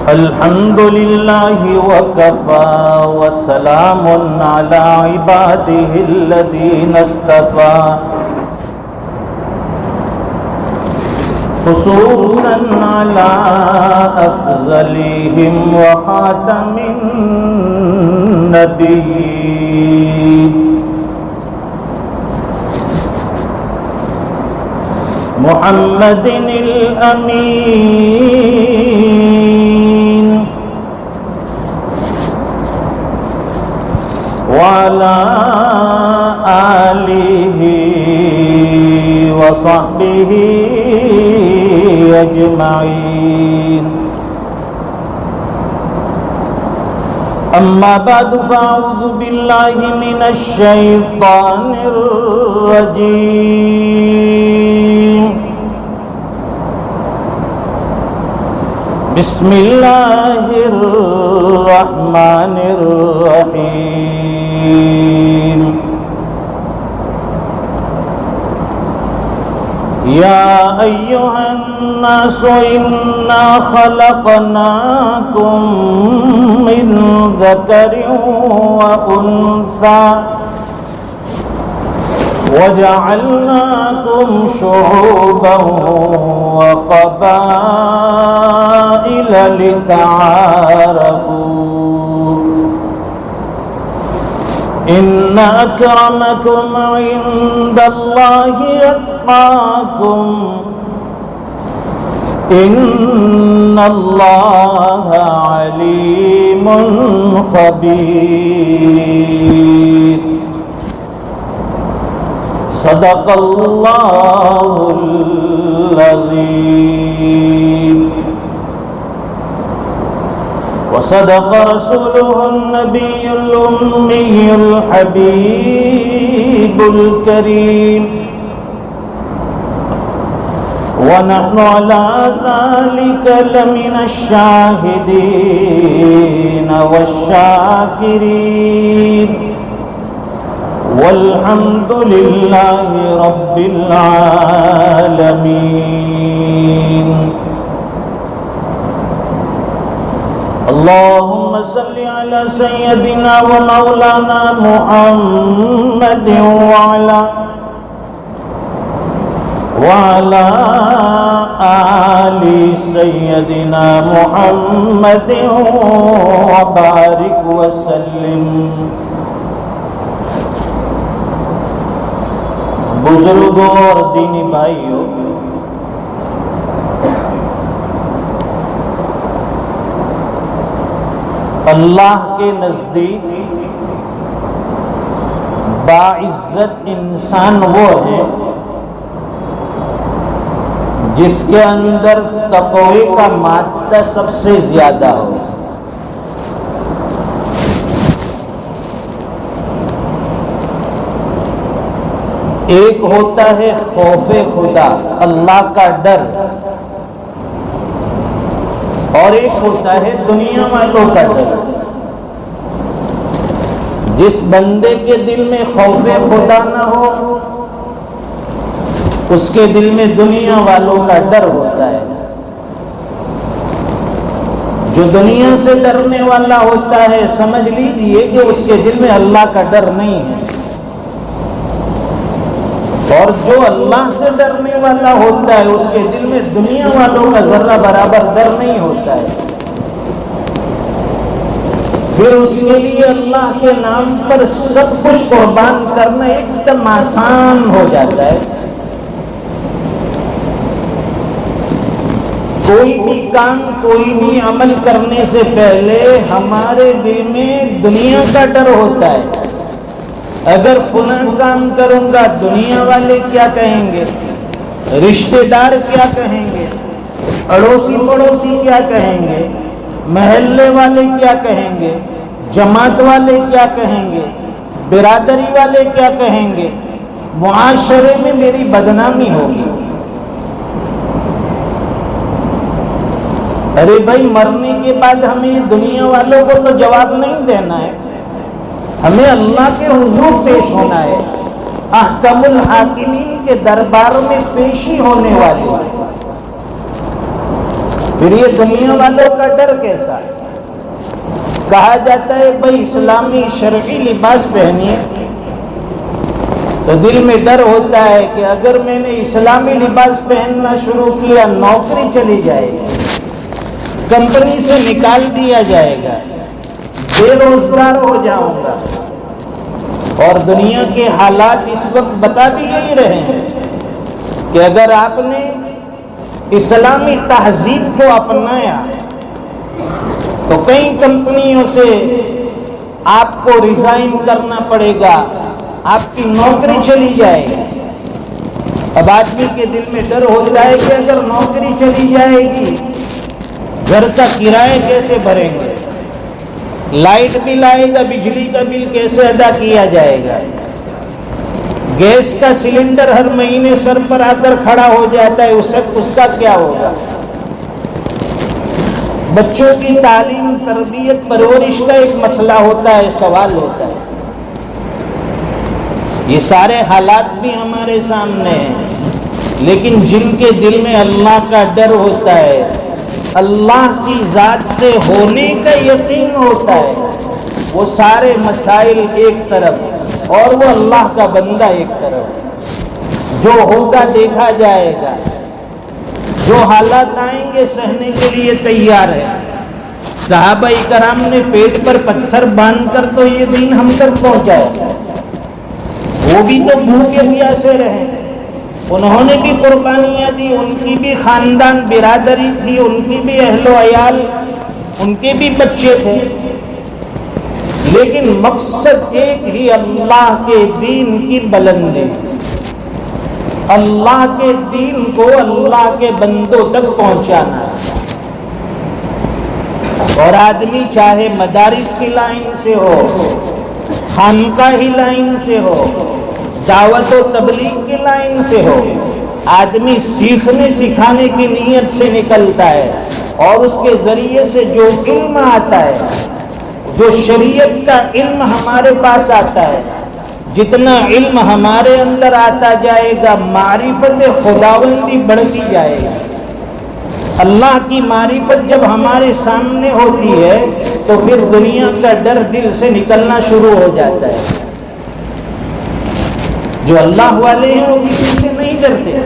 الحمد لله وكفى وسلام على عباده الذين اصطفى خصوصا على أفضلهم وخاتم النبيين محمد الأمين وعلى آله وصحبه أجمعين أما بعد فأعوذ بالله من الشيطان الرجيم بسم الله الرحمن الرحيم يا أيها الناس إنا خلقناكم من ذكر وأنثى وجعلناكم شعوبا وقبائل لتعارفوا إن أكرمكم عند الله أتقاكم إن الله عليم خبير صدق الله العظيم وصدق رسوله النبي الأمي الحبيب الكريم ونحن على ذلك لمن الشاهدين والشاكرين والحمد لله رب العالمين اللهم صل على سيدنا ومولانا محمد وعلى آل سيدنا محمد وبارك وسلم بزرگوں اور دینی بھائیوں، اللہ کے نزدیک باعزت انسان وہ ہے جس کے اندر تقوی کا مادہ سب سے زیادہ ہو۔ ایک ہوتا ہے خوف خدا، اللہ کا ڈر، اور ایک ہوتا ہے دنیا والوں کا ڈر۔ جس بندے کے دل میں خوف خدا نہ ہو، اس کے دل میں دنیا والوں کا ڈر ہوتا ہے۔ جو دنیا سے ڈرنے والا ہوتا ہے، سمجھ لیجئے کہ اس کے دل میں اللہ کا ڈر نہیں ہے، اور جو اللہ سے ڈرنے والا ہوتا ہے اس کے دل میں دنیا والوں کا ذرہ برابر ڈر نہیں ہوتا ہے۔ پھر اس کے لیے اللہ کے نام پر سب کچھ قربان کرنا ایک دم آسان ہو جاتا ہے۔ کوئی بھی کام، کوئی بھی عمل کرنے سے پہلے ہمارے دل میں دنیا کا ڈر ہوتا ہے۔ اگر فلاں کام کروں گا دنیا والے کیا کہیں گے، رشتہ دار کیا کہیں گے، اڑوسی پڑوسی کیا کہیں گے، محلے والے کیا کہیں گے، جماعت والے کیا کہیں گے، برادری والے کیا کہیں گے، معاشرے میں میری بدنامی ہوگی۔ ارے بھائی، مرنے کے بعد ہمیں دنیا والوں کو تو جواب نہیں دینا ہے، ہمیں اللہ کے حضور پیش ہونا ہے۔ احکم الحاکمین کے دربار میں پیشی ہونے والی ہے، پھر یہ دنیا والوں کا ڈر کیسا ہے؟ کہا جاتا ہے بھائی اسلامی شرعی لباس پہنیے، تو دل میں ڈر ہوتا ہے کہ اگر میں نے اسلامی لباس پہننا شروع کیا نوکری چلی جائے گی، کمپنی سے نکال دیا جائے گا، بے روزگار ہو جاؤں گا۔ اور دنیا کے حالات اس وقت بتا بھی یہی رہے ہیں کہ اگر آپ نے اسلامی تہذیب کو اپنایا تو کئی کمپنیوں سے آپ کو ریزائن کرنا پڑے گا، آپ کی نوکری چلی جائے گی۔ اب آدمی کے دل میں ڈر ہوتا ہے کہ اگر نوکری چلی جائے گی گھر کا کرایہ کیسے بھریں گے، لائٹ بل آئے گا، بجلی کا بل کیسے ادا کیا جائے گا، گیس کا سلنڈر ہر مہینے سر پر آ کر کھڑا ہو جاتا ہے، اس کا کیا ہوگا، بچوں کی تعلیم تربیت پرورش کا ایک مسئلہ ہوتا ہے، سوال ہوتا ہے۔ یہ سارے حالات بھی ہمارے سامنے ہیں، لیکن جن کے دل میں اللہ کا ڈر ہوتا ہے، اللہ کی ذات سے ہونے کا یقین ہوتا ہے، وہ سارے مسائل ایک طرف اور وہ اللہ کا بندہ ایک طرف، جو ہوگا دیکھا جائے گا، جو حالات آئیں گے سہنے کے لیے تیار ہے۔ صحابہ کرام نے پیٹ پر پتھر باندھ کر تو یہ دین ہم تک پہنچایا، وہ بھی تو بھوکے پیاسے رہے، انہوں نے بھی قربانیاں دی، ان کی بھی خاندان برادری تھی، ان کی بھی اہل و عیال، ان کے بھی بچے تھے، لیکن مقصد ایک ہی، اللہ کے دین کی بلندی، اللہ کے دین کو اللہ کے بندوں تک پہنچانا۔ اور آدمی چاہے مدارس کی لائن سے ہو، خانقاہی لائن سے ہو، دعوت و تبلیغ کی لائن سے ہو، آدمی سیکھنے سکھانے کی نیت سے نکلتا ہے، اور اس کے ذریعے سے جو علم آتا ہے، جو شریعت کا علم ہمارے پاس آتا ہے، جتنا علم ہمارے اندر آتا جائے گا معرفت خداوندی بڑھتی جائے گی۔ اللہ کی معرفت جب ہمارے سامنے ہوتی ہے تو پھر دنیا کا ڈر دل سے نکلنا شروع ہو جاتا ہے۔ جو اللہ والے ہیں وہ کسی سے نہیں ڈرتے۔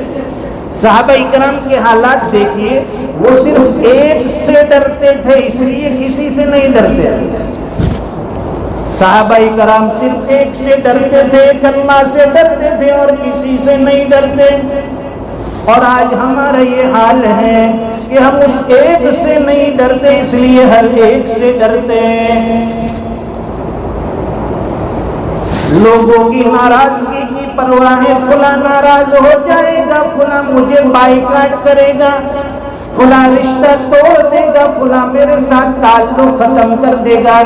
صحابہ اکرام کے حالات دیکھیے، وہ صرف ایک سے ڈرتے تھے، اس لیے کسی سے نہیں ڈرتے۔ صحابہ کرام صرف ایک سے ڈرتے تھے، ایک اللہ سے ڈرتے تھے اور کسی سے نہیں ڈرتے۔ اور آج ہمارا یہ حال ہے کہ ہم اس ایک سے نہیں ڈرتے، اس لیے ہر ایک سے ڈرتے ہیں۔ لوگوں کی ناراضگی کی پرواہ ہے، فلاں ناراض ہو جائے گا، فلاں مجھے بائیکاٹ کرے گا، فلاں رشتہ توڑ دے گا، فلاں میرے ساتھ تعلق ختم کر دے گا۔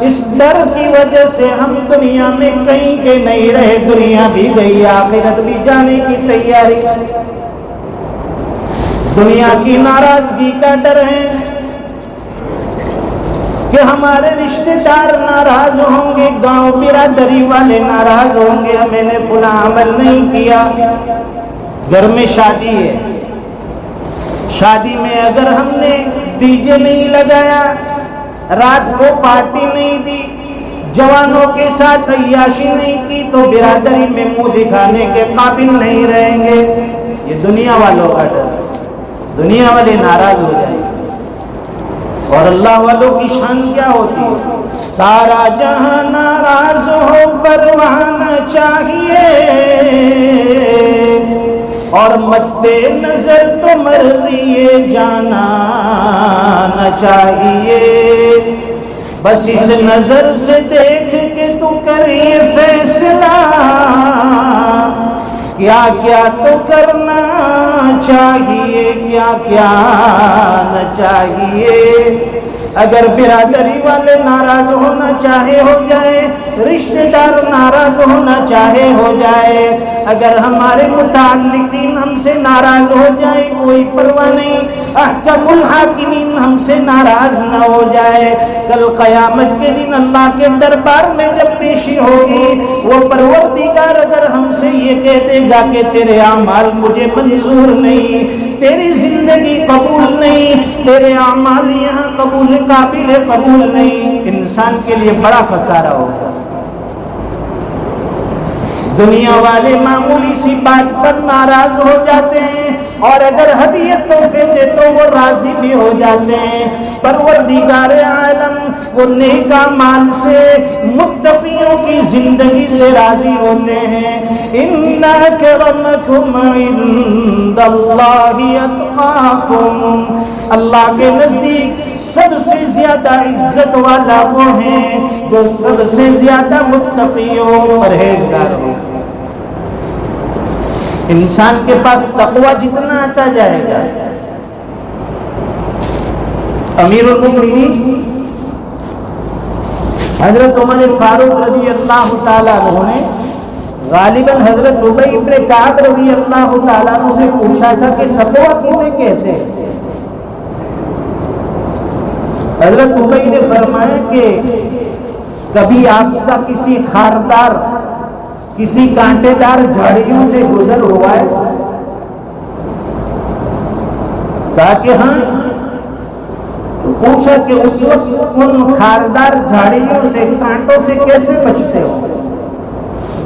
اس ڈر کی وجہ سے ہم دنیا میں کہیں کے نہیں رہے، دنیا بھی گئی، آخرت بھی جانے کی تیاری۔ دنیا کی ناراضگی کا ڈر ہے کہ ہمارے رشتہ دار ناراض ہوں گے، گاؤں برادری والے ناراض ہوں گے، میں نے فلاں عمل نہیں کیا۔ گھر میں شادی ہے، شادی میں اگر ہم نے ڈی جے نہیں لگایا، رات کو پارٹی نہیں دی، جوانوں کے ساتھ عیاشی نہیں کی، تو برادری میں منہ دکھانے کے قابل نہیں رہیں گے۔ یہ دنیا والوں کا ڈر ہے، دنیا والے ناراض ہو جائیں گے۔ اور اللہ والوں کی شان کیا ہوتی ہے؟ سارا جہاں ناراض ہو پروانا چاہیے، اور مد نظر تو مرضی جانا نہ چاہیے۔ بس اس نظر سے دیکھ کے تو کر یہ فیصلہ، کیا کیا تو کرنا چاہیے، کیا کیا نہ چاہیے۔ اگر برادری والے ناراض ہونا چاہے ہو جائے، رشتہ دار ناراض ہونا چاہے ہو جائے، اگر ہمارے متعلقین ہم سے ناراض ہو جائے کوئی پرواہ نہیں، احکم الحاکمین ہم سے ناراض نہ ہو جائے، کل قیامت کے دن اللہ کے دربار میں جب پیشی ہوگی، وہ پروردگار اگر ہم سے یہ کہہ دے گا کہ تیرے اعمال مجھے منظور نہیں، تیری زندگی قبول نہیں، تیرے اعمال یہاں قبول قابل قبول نہیں، انسان کے لیے بڑا خسارہ ہوگا۔ دنیا والے معمولی سی بات پر ناراض ہو جاتے ہیں، اور اگر ہدیت تحفے دے تو وہ راضی بھی ہو جاتے ہیں۔ پروردگار عالم وہ نیک اعمال سے، متقیوں کی زندگی سے راضی ہوتے ہیں۔ ان اکرمکم عند اللہ اتقاکم، اللہ کے نزدیک سب سے زیادہ عزت والا وہ ہیں جو سب سے زیادہ متقی اور پرہیزگار ہو۔ انسان کے پاس تقوی جتنا آتا جائے گا، امیر المؤمنین حضرت عمر فاروق رضی اللہ تعالیٰ عنہ نے غالباً حضرت ابی بن کعب رضی اللہ تعالیٰ عنہ سے پوچھا تھا کہ تقوی کسے کہتے ہیں؟ حضرت ابی نے فرمایا کہ کبھی آپ کا کسی خاردار، کسی کانٹے دار جھاڑیوں سے گزر ہوا ہے؟ کہا کہ ہاں۔ پوچھا کہ اس وقت ان خاردار جھاڑیوں سے، کانٹوں سے کیسے بچتے ہو؟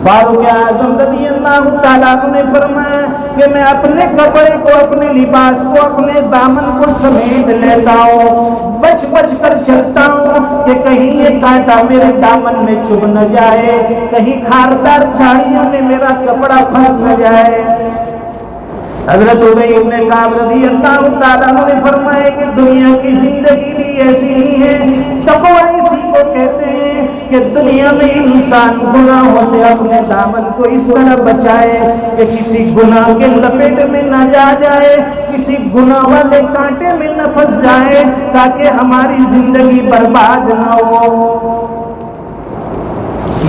فاروق اعظم رضی اللہ تعالیٰ عنہ نے فرمایا کہ میں اپنے کپڑے کو، اپنے لباس کو، اپنے دامن کو سمیٹ لیتا ہوں، بچ بچ کر چلتا ہوں کہ کہیں یہ کانٹا میرے دامن میں چبھ نہ جائے، کہیں خاردار جھاڑیوں میں میرا کپڑا پھنس نہ جائے۔ حضرت ابی بن کعب رضی اللہ تعالیٰ عنہ نے فرمایا کہ دنیا کی زندگی بھی ایسی ہی ہے، تقوی اسی کو کہتے ہیں کہ دنیا میں انسان گناہوں سے اپنے دامن کو اس طرح بچائے کہ کسی گناہ کے لپیٹ میں نہ جا جائے، کسی گناہ والے کانٹے میں نہ پھنس جائے، تاکہ ہماری زندگی برباد نہ ہو۔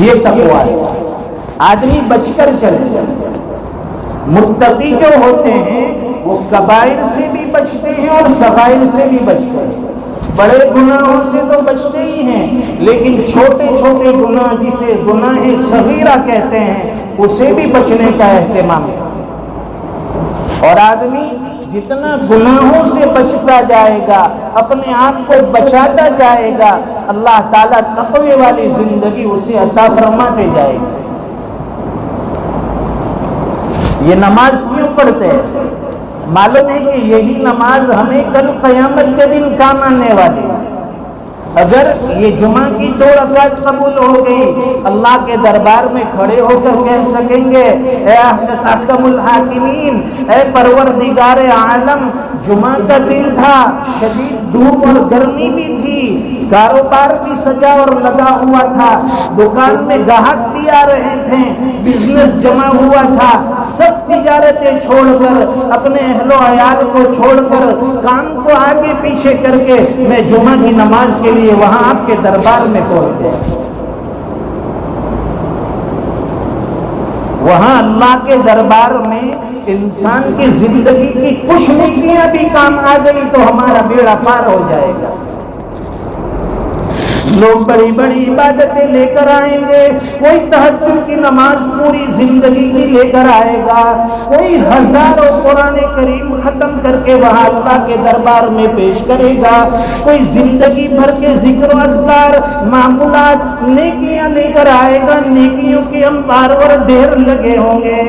یہ تقوی ہے، آدمی بچ کر چلے۔ متقی جو ہوتے ہیں وہ کبائر سے بھی بچتے ہیں اور صغائر سے بھی بچتے ہیں۔ بڑے گناہوں سے تو بچتے ہی ہیں، لیکن چھوٹے چھوٹے گناہ جسے گناہ صغیرہ کہتے ہیں اسے بھی بچنے کا اہتمام ہے۔ اور آدمی جتنا گناہوں سے بچتا جائے گا، اپنے آپ کو بچاتا جائے گا، اللہ تعالیٰ تقوی والی زندگی اسے عطا فرماتے جائے گا۔ یہ نماز کیوں پڑھتے ہیں؟ معلوم ہے کہ یہی نماز ہمیں کل قیامت کے دن کام آنے والی ہے۔ اگر یہ جمعہ کی 2 رکعت قبول ہو گئی، اللہ کے دربار میں کھڑے ہو کر کہہ سکیں گے اے احکم الحاکمین، اے پروردگار عالم، جمعہ کا دن تھا، شدید دھوپ اور گرمی بھی تھی، کاروبار بھی سجا اور لگا ہوا تھا، دکان میں گاہک بھی آ رہے تھے، بزنس جمع ہوا تھا، سب تجارتیں چھوڑ کر، اپنے اہل و عیال کو چھوڑ کر، کام کو آگے پیچھے کر کے میں جمعہ کی نماز کے لیے وہاں آپ کے دربار میں پہنچ گیا۔ وہاں اللہ کے دربار میں انسان کی زندگی کی کچھ نیکیاں بھی کام آ گئی تو ہمارا بیڑا پار ہو جائے گا۔ لوگ بڑی بڑی عبادتیں لے کر آئیں گے، کوئی تہجد کی نماز پوری زندگی کی لے کر آئے گا، کوئی ہزاروں قرآن کریم ختم کر کے وہاں اللہ کے دربار میں پیش کرے گا، کوئی زندگی بھر کے ذکر و اذکار، معمولات، نیکیاں لے کر آئے گا، نیکیوں کے انبار اور ڈھیر لگے ہوں گے۔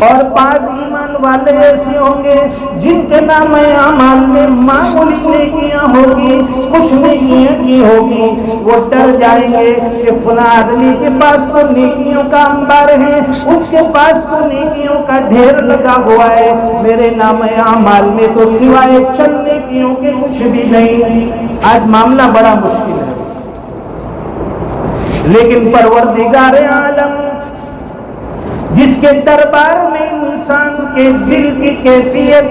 اور بعض ایمان والے ایسے ہوں گے جن کے نام اعمال میں معمولی نیکیاں ہوگی، کچھ نیکیاں کی ہوگی، وہ ڈر جائیں گے کہ فلاں آدمی کے پاس تو نیکیوں کا انبار ہے، اس کے پاس تو نیکیوں کا ڈھیر لگا ہوا ہے، میرے نام اعمال میں تو سوائے چند نیکیوں کے کچھ بھی نہیں۔ آج معاملہ بڑا مشکل ہے، لیکن پروردگار عالم جس کے دربار میں انسان کے دل کی کیفیت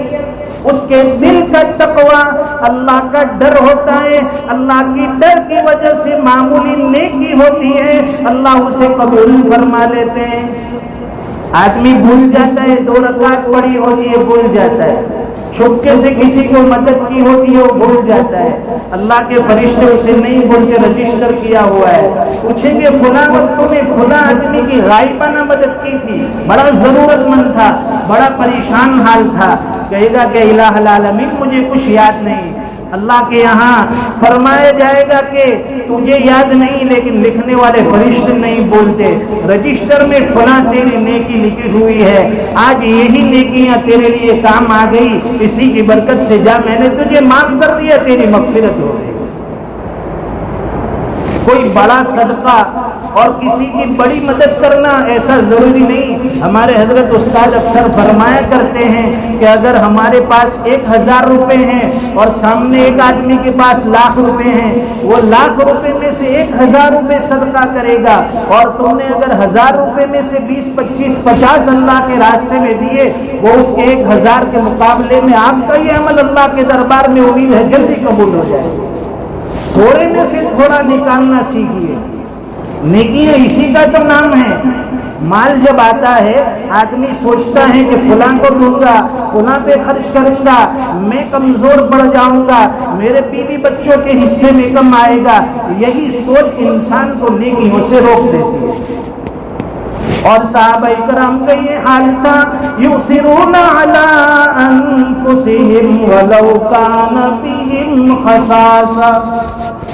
اس کے دل کا تقوی اللہ کا ڈر ہوتا ہے، اللہ کی ڈر کی وجہ سے معمولی نیکی ہوتی ہے، اللہ اسے قبول فرما لیتے ہیں۔ آدمی بھول جاتا ہے، 2 رکعت پڑھی ہوتی ہے بھول جاتا ہے، چھپکے سے کسی کو مدد کی ہوتی ہے وہ بھول جاتا ہے، اللہ کے فرشتے اسے نہیں بولتے، رجسٹر کیا ہوا ہے، پوچھیں گے فلاں وقتوں میں فلاں آدمی کی غائبانہ مدد کی تھی، بڑا ضرورت مند تھا، بڑا پریشان حال تھا، کہے گا کہ الہ العالمین مجھے کچھ یاد نہیں۔ اللہ کے یہاں فرمایا جائے گا کہ تجھے یاد نہیں، لیکن لکھنے والے فرشتے نہیں بولتے، رجسٹر میں فلاں تیری نیکی لکھی ہوئی ہے، آج یہی نیکیاں تیرے لیے کام آ گئی، اسی کی برکت سے جا، میں نے تجھے معاف کر دیا، تیری مغفرت ہو گئی۔ کوئی بڑا صدقہ اور کسی کی بڑی مدد کرنا ایسا ضروری نہیں۔ ہمارے حضرت استاد اکثر فرمایا کرتے ہیں کہ اگر ہمارے پاس 1000 روپے ہیں اور سامنے ایک آدمی کے پاس 1,00,000 روپے ہیں، وہ 1,00,000 روپے میں سے 1000 روپے صدقہ کرے گا، اور تم نے اگر 1000 روپے میں سے 20 25 50 اللہ کے راستے میں دیے، وہ اس کے 1000 کے مقابلے میں آپ کا یہ عمل اللہ کے دربار میں امید ہے جلدی قبول ہو جائے۔ تھوڑے میں سے تھوڑا نکالنا سیکھیے، نیکیاں اسی کا تو نام ہے۔ مال جب آتا ہے آدمی سوچتا ہے کہ فلاں کو دوں گا، فلاں پہ خرچ کروں گا، میں کمزور پڑ جاؤں گا، میرے بیوی بچوں کے حصے میں کم آئے گا، یہی سوچ انسان کو نیکیوں سے روک دیتی ہے۔ اور صحابہ کرام کا یہ حال تھا، یؤثرون علی انفسہم ولو کان بہم خصاصہ،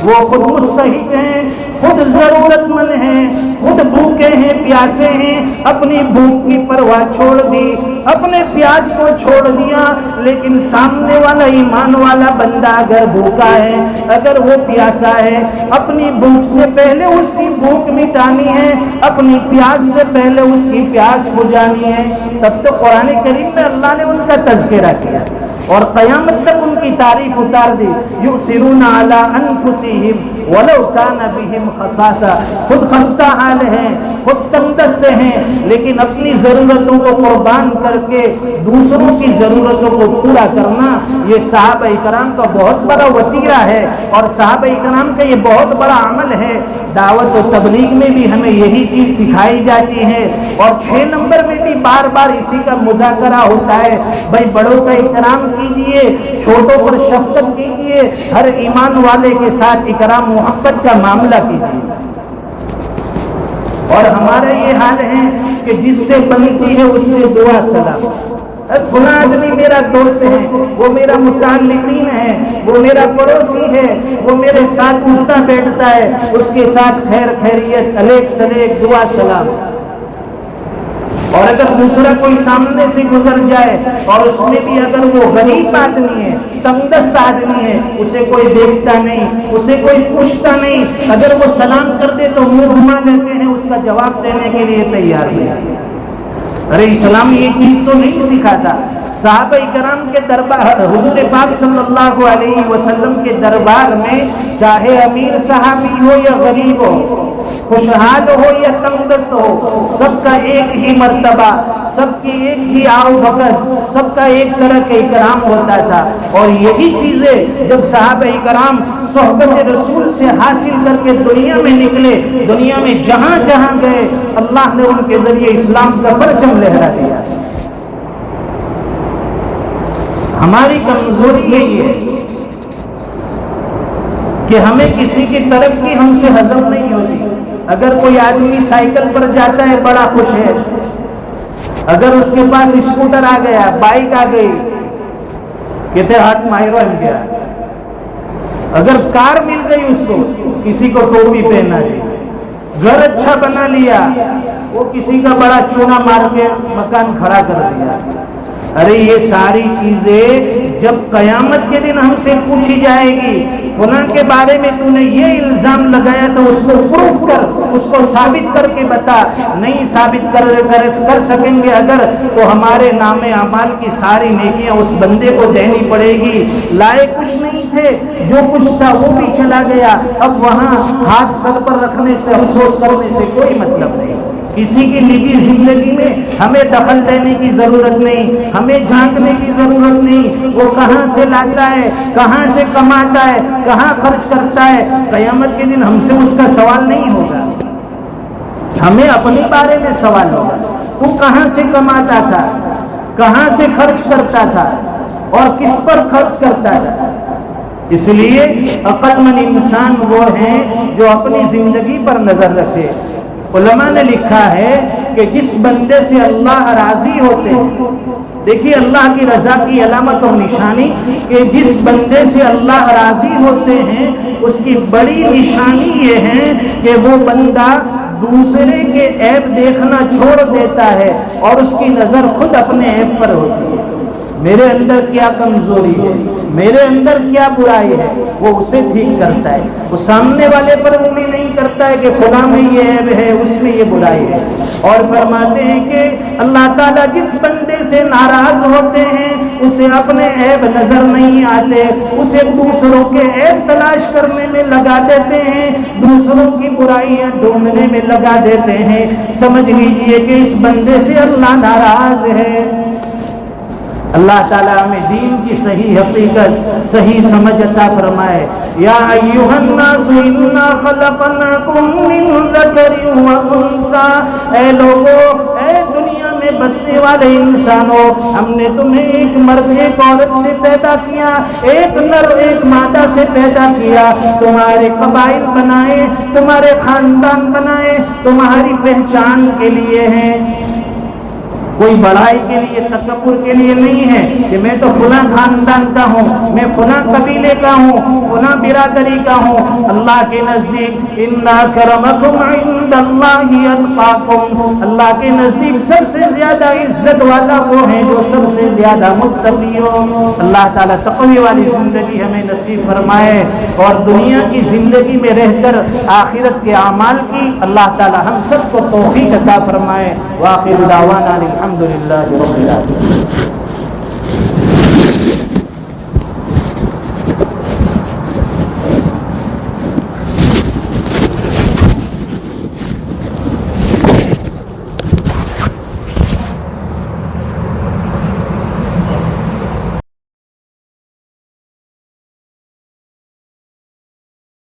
وہ خود مستحق ہیں، خود ضرورت مند ہیں، خود بھوکے ہیں، پیاسے ہیں، اپنی بھوک کی پرواہ چھوڑ دی، اپنے پیاس کو چھوڑ دیا، لیکن سامنے والا ایمان والا بندہ اگر بھوکا ہے، اگر وہ پیاسا ہے، اپنی بھوک سے پہلے اس کی بھوک مٹانی ہے، اپنی پیاس سے پہلے اس کی پیاس بجھانی ہے، تب تو قرآن کریم میں اللہ نے ان کا تذکرہ کیا اور قیامت تک ان کی تعریف اتار دی۔ یؤثرون علی انفسہم ولو کان بہم خصاصہ، خود خستہ حال ہیں، خود تنگ دست ہیں، لیکن اپنی ضرورتوں کو قربان کر کے دوسروں کی ضرورتوں کو پورا کرنا، یہ صحابہ کرام کا بہت بڑا وتیرہ ہے، اور صحابہ کرام کا یہ بہت بڑا عمل ہے۔ دعوت و تبلیغ میں بھی ہمیں یہی چیز سکھائی جاتی ہے، اور 6 نمبر میں بھی بار بار اسی کا مذاکرہ ہوتا ہے، بھائی بڑوں کا احترام کیجئے، چھوٹوں پر شفقت کیجئے، ہر ایمان والے کے ساتھ اکرام محبت کا معاملہ کیجئے۔ اور ہمارا یہ حال ہے کہ جس سے بنتی ہے اس سے دعا سلام، فلاں آدمی میرا دوست ہے، وہ میرا متعلقین ہے، وہ میرا پڑوسی ہے، وہ میرے ساتھ اٹھتا بیٹھتا ہے، اس کے ساتھ خیر خیریت، علیک سلیک، دعا سلام۔ اور اگر دوسرا کوئی سامنے سے گزر جائے اور اس میں بھی اگر وہ غریب آدمی ہے، تنگ دست آدمی ہے، اسے کوئی دیکھتا نہیں، اسے کوئی پوچھتا نہیں، اگر وہ سلام کر دے تو منہ گھما لیتے ہیں، اس کا جواب دینے کے لیے تیار نہیں۔ ارے اسلام یہ چیز تو نہیں سکھاتا۔ صحابہ کرام کے دربار، حضور پاک صلی اللہ علیہ وسلم کے دربار میں چاہے امیر صحابی ہو یا غریب ہو، خوشحال ہو یا تنگ دست ہو، سب کا ایک ہی مرتبہ، سب کی ایک ہی آؤ بھگت، سب کا ایک طرح کا اکرام ہوتا تھا۔ اور یہی چیزیں جب صحابہ کرام صحبت رسول سے حاصل کر کے دنیا میں نکلے، دنیا میں جہاں جہاں گئے، اللہ نے ان کے ذریعے اسلام کا پرچم لہرا دیا۔ ہماری کمزوری یہی ہے کہ ہمیں کسی کی ترقی ہم سے ہضم نہیں ہوتی۔ اگر کوئی آدمی سائیکل پر جاتا ہے بڑا خوش ہے، اگر اس کے پاس اسکوٹر آ گیا، بائک آ گئی، کہتے ہاتھ ماہرو ہم گیا۔ اگر کار مل گئی اس کو، کسی کو ٹوپی پہنا دی، گھر اچھا بنا لیا، وہ کسی کا بڑا چونا مار کے مکان کھڑا کر دیا۔ ارے یہ ساری چیزیں جب قیامت کے دن ہم سے پوچھی جائے گی، فلاں کے بارے میں تو نے یہ الزام لگایا تو اس کو پروف کر، اس کو ثابت کر کے بتا۔ نہیں ثابت کر سکیں گے اگر، تو ہمارے نام اعمال کی ساری نیکیاں اس بندے کو دینی پڑے گی۔ لائے کچھ نہیں تھے، جو کچھ تھا وہ بھی چلا گیا، اب وہاں ہاتھ سر پر رکھنے سے افسوس کرنے سے کوئی مطلب نہیں۔ کسی کی نجی زندگی میں ہمیں دخل دینے کی ضرورت نہیں، ہمیں جھانکنے کی ضرورت نہیں۔ وہ کہاں سے لاتا ہے، کہاں سے کماتا ہے، کہاں خرچ کرتا ہے، قیامت کے دن ہم سے اس کا سوال نہیں ہوگا، ہمیں اپنے بارے میں سوال ہوگا۔ تو کہاں سے کماتا تھا، کہاں سے خرچ کرتا تھا اور کس پر خرچ کرتا تھا؟ اس لیے عقل مند انسان وہ ہیں جو اپنی زندگی پر نظر رکھے۔ علماء نے لکھا ہے کہ جس بندے سے اللہ راضی ہوتے ہیں، دیکھیے اللہ کی رضا کی علامت اور نشانی کہ جس بندے سے اللہ راضی ہوتے ہیں اس کی بڑی نشانی یہ ہے کہ وہ بندہ دوسرے کے عیب دیکھنا چھوڑ دیتا ہے اور اس کی نظر خود اپنے عیب پر ہوتی ہے۔ میرے اندر کیا کمزوری ہے، میرے اندر کیا برائی ہے، وہ اسے ٹھیک کرتا ہے۔ وہ سامنے والے پر انگلی نہیں کرتا ہے کہ فلاں میں یہ عیب ہے، اس میں یہ برائی ہے۔ اور فرماتے ہیں کہ اللہ تعالیٰ جس بندے سے ناراض ہوتے ہیں اسے اپنے عیب نظر نہیں آتے، اسے دوسروں کے عیب تلاش کرنے میں لگا دیتے ہیں، دوسروں کی برائیاں ڈھونڈنے میں لگا دیتے ہیں۔ سمجھ لیجئے کہ اس بندے سے اللہ ناراض ہے۔ اللہ تعالیٰ ہمیں دین کی صحیح حقیقت، صحیح سمجھ عطا فرمائے۔ یا ایھا الناس انا خلقناکم من ذکر و انثی، اے لوگو، اے دنیا میں بسنے والے انسانوں، ہم نے تمہیں ایک مرد ایک عورت سے پیدا کیا، ایک نر ایک مادہ سے پیدا کیا، تمہارے قبائل بنائے، تمہارے خاندان بنائے، تمہاری پہچان کے لیے ہیں، کوئی بڑائی کے لیے، تکبر کے لیے نہیں ہے کہ میں تو فلاں خاندان کا ہوں، میں فلاں قبیلے کا ہوں، فلاں برادری کا ہوں۔ اللہ کے نزدیک ان اکرمکم عند اللہ اتقاکم، اللہ کے نزدیک سب سے زیادہ عزت والا وہ ہے جو سب سے زیادہ متقی ہو۔ اللہ تعالیٰ تقوی والی زندگی ہمیں نصیب فرمائے اور دنیا کی زندگی میں رہ کر آخرت کے اعمال کی اللہ تعالیٰ ہم سب کو توفیق عطا فرمائے۔ وآخر دعوانا الحمد للہ رب العالمین۔